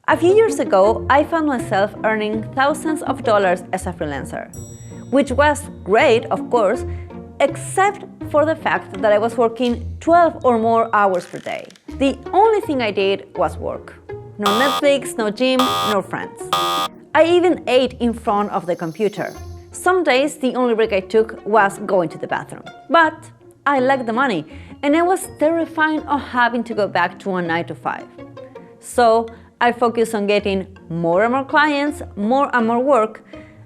A few years ago, I found myself earning thousands of dollars as a freelancer, which was great, of course, except for the fact that I was working 12 or more hours per day. The only thing I did was work. No Netflix, no gym, no friends. I even ate in front of the computer. Some days the only break I took was going to the bathroom. But I liked the money, and I was terrified of having to go back to a 9-to-5. So I focused on getting more and more clients, more and more work,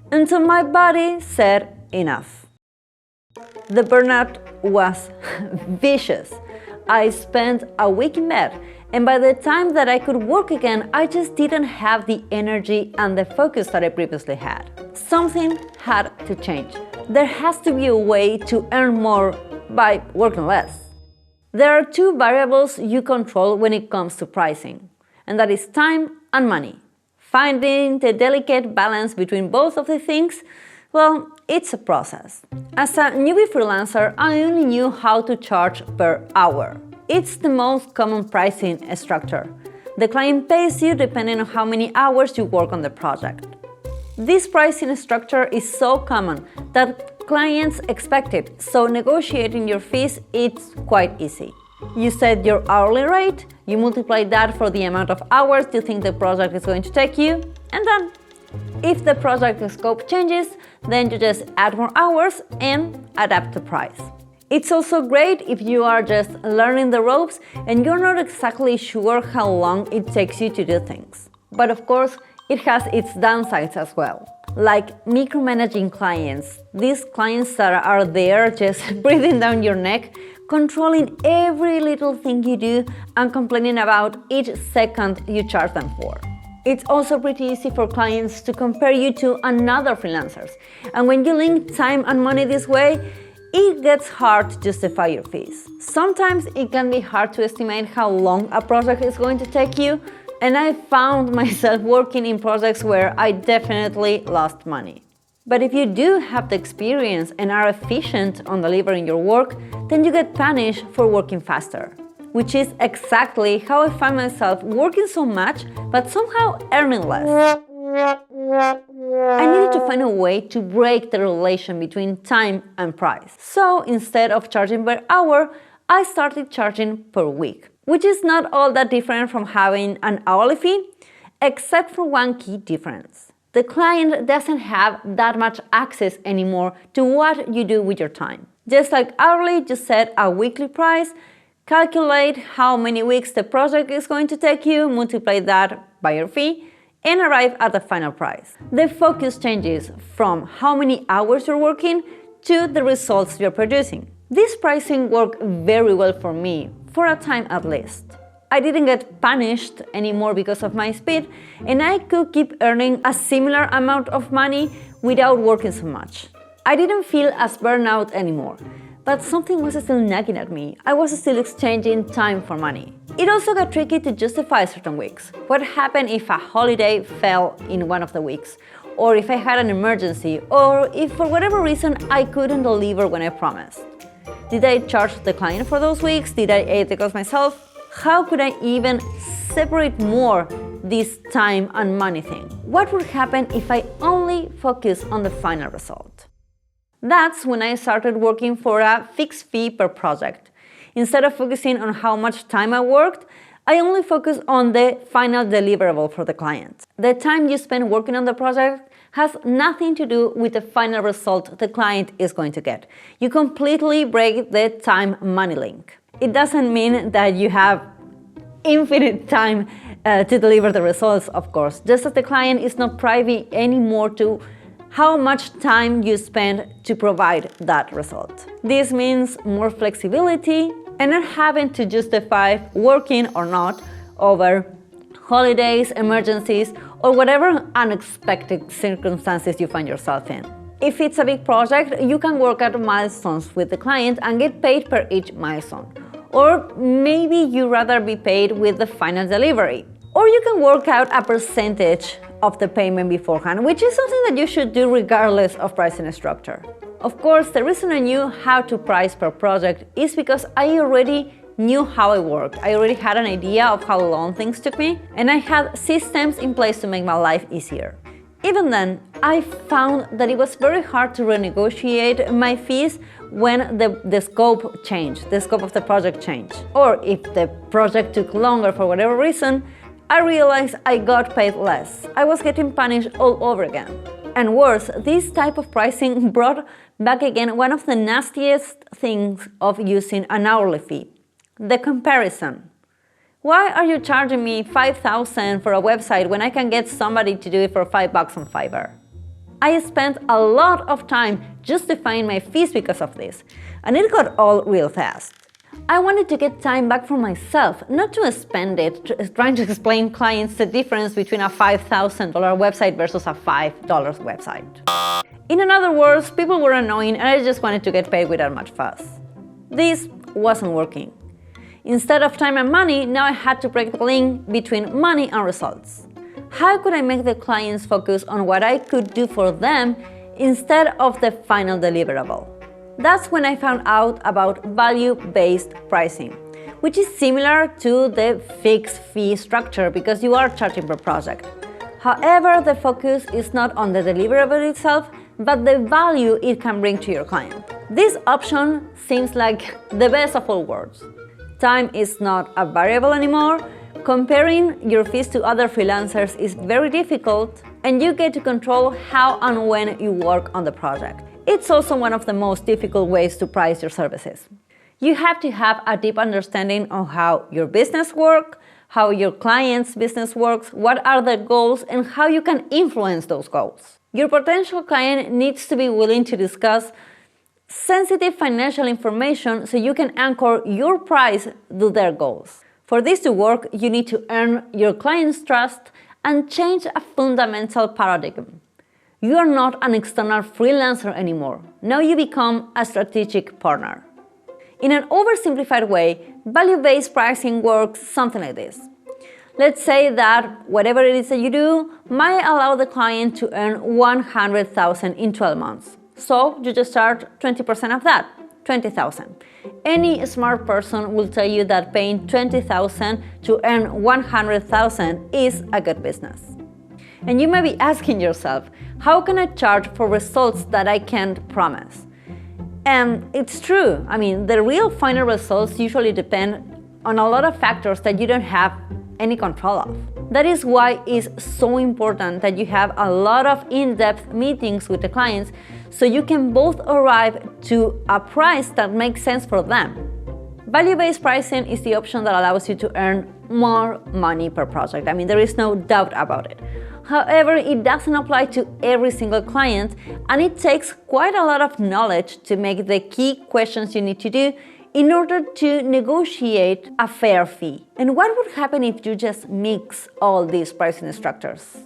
until my body said enough. The burnout was vicious. I spent a week in bed, and by the time that I could work again, I just didn't have the energy and the focus that I previously had. Something had to change. There has to be a way to earn more by working less. There are two variables you control when it comes to pricing, and that is time and money. Finding the delicate balance between both of the things, well, it's a process. As a newbie freelancer, I only knew how to charge per hour. It's the most common pricing structure. The client pays you depending on how many hours you work on the project. This pricing structure is so common that clients expect it, so negotiating your fees is quite easy. You set your hourly rate, you multiply that for the amount of hours you think the project is going to take you, and done. If the project scope changes, then you just add more hours and adapt the price. It's also great if you are just learning the ropes and you're not exactly sure how long it takes you to do things. But of course, it has its downsides as well, like micromanaging clients. These clients that are there just breathing down your neck, controlling every little thing you do and complaining about each second you charge them for. It's also pretty easy for clients to compare you to another freelancers, and when you link time and money this way, it gets hard to justify your fees. Sometimes it can be hard to estimate how long a project is going to take you, and I found myself working in projects where I definitely lost money. But if you do have the experience and are efficient on delivering your work, then you get punished for working faster, which is exactly how I find myself working so much but somehow earning less. I needed to find a way to break the relation between time and price. So instead of charging per hour, I started charging per week, which is not all that different from having an hourly fee, except for one key difference. The client doesn't have that much access anymore to what you do with your time. Just like hourly, you set a weekly price, calculate how many weeks the project is going to take you, multiply that by your fee, and arrive at the final price. The focus changes from how many hours you're working to the results you're producing. This pricing worked very well for me, for a time at least. I didn't get punished anymore because of my speed, and I could keep earning a similar amount of money without working so much. I didn't feel as burnout anymore, but something was still nagging at me. I was still exchanging time for money. It also got tricky to justify certain weeks. What happened if a holiday fell in one of the weeks? Or if I had an emergency? Or if for whatever reason I couldn't deliver when I promised? Did I charge the client for those weeks? Did I eat the cost myself? How could I even separate more this time and money thing? What would happen if I only focus on the final result? That's when I started working for a fixed fee per project. Instead of focusing on how much time I worked, I only focused on the final deliverable for the client. The time you spend working on the project has nothing to do with the final result the client is going to get. You completely break the time-money link. It doesn't mean that you have infinite time to deliver the results, of course, just as the client is not privy anymore to how much time you spend to provide that result. This means more flexibility and not having to justify working or not over holidays, emergencies, or whatever unexpected circumstances you find yourself in. If it's a big project, you can work at milestones with the client and get paid per each milestone. Or maybe you'd rather be paid with the final delivery. Or you can work out a percentage of the payment beforehand, which is something that you should do regardless of pricing structure. Of course, the reason I knew how to price per project is because I already knew how I worked. I already had an idea of how long things took me, and I had systems in place to make my life easier. Even then, I found that it was very hard to renegotiate my fees when the scope changed, the scope of the project changed. Or if the project took longer for whatever reason, I realized I got paid less. I was getting punished all over again. And worse, this type of pricing brought back again one of the nastiest things of using an hourly fee: the comparison. Why are you charging me $5,000 for a website when I can get somebody to do it for $5 on Fiverr? I spent a lot of time justifying my fees because of this, and it got old real fast. I wanted to get time back for myself, not to spend it trying to explain clients the difference between a $5,000 website versus a $5 website. In other words, people were annoying and I just wanted to get paid without much fuss. This wasn't working. Instead of time and money, now I had to break the link between money and results. How could I make the clients focus on what I could do for them instead of the final deliverable? That's when I found out about value-based pricing, which is similar to the fixed fee structure because you are charging per project. However, the focus is not on the deliverable itself, but the value it can bring to your client. This option seems like the best of all worlds. Time is not a variable anymore, comparing your fees to other freelancers is very difficult, and you get to control how and when you work on the project. It's also one of the most difficult ways to price your services. You have to have a deep understanding of how your business works, how your client's business works, what are their goals, and how you can influence those goals. Your potential client needs to be willing to discuss sensitive financial information so you can anchor your price to their goals. For this to work, you need to earn your client's trust and change a fundamental paradigm. You are not an external freelancer anymore. Now you become a strategic partner. In an oversimplified way, value-based pricing works something like this. Let's say that whatever it is that you do might allow the client to earn $100,000 in 12 months. So you just charge 20% of that, $20,000. Any smart person will tell you that paying $20,000 to earn $100,000 is a good business. And you may be asking yourself, how can I charge for results that I can't promise? And it's true. I mean, the real final results usually depend on a lot of factors that you don't have any control of. That is why it's so important that you have a lot of in-depth meetings with the clients so you can both arrive to a price that makes sense for them. Value-based pricing is the option that allows you to earn more money per project. I mean, there is no doubt about it. However, it doesn't apply to every single client, and it takes quite a lot of knowledge to make the key questions you need to do in order to negotiate a fair fee. And what would happen if you just mix all these pricing structures?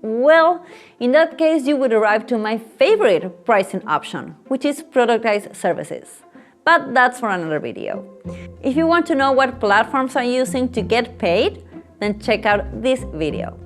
Well, in that case, you would arrive to my favorite pricing option, which is productized services. But that's for another video. If you want to know what platforms I'm using to get paid, then check out this video.